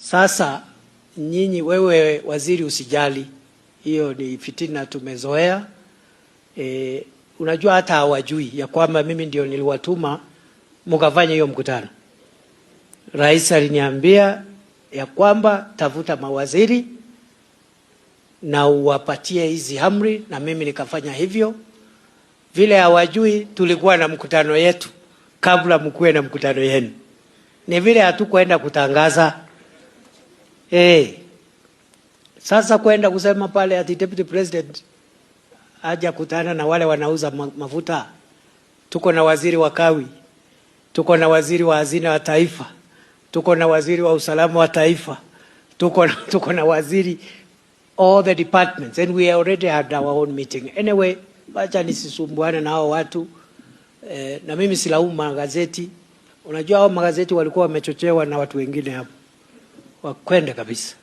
Sasa nyinyi, wewe waziri, usijali, hiyo ni fitina tumezoea. Unajua hata hawajui ya kwamba mimi ndio niliwatuma mkafanya hiyo mkutano. Rais aliniambia ya kwamba tafuta mawaziri na uwapatie hizi amri, na mimi nikafanya hivyo. Vile hawajui, tulikuwa na mkutano yetu kabla mkuwe na mkutano yenu. Ni vile hatukwenda kutangaza. Sasa kwenda kusema pale ati Deputy President aja kutana na wale wanauza mafuta. Tuko na waziri wa kawi, tuko na waziri wa hazina wa taifa, tuko na waziri wa usalama wa taifa, tuko na waziri, all the departments, and we already had our own meeting. Anyway, bacha nisisumbuane na hao watu. Na mimi silaumu magazeti. Unajua hao magazeti walikuwa wamechochewa na watu wengine hapo. Wakwenda kabisa.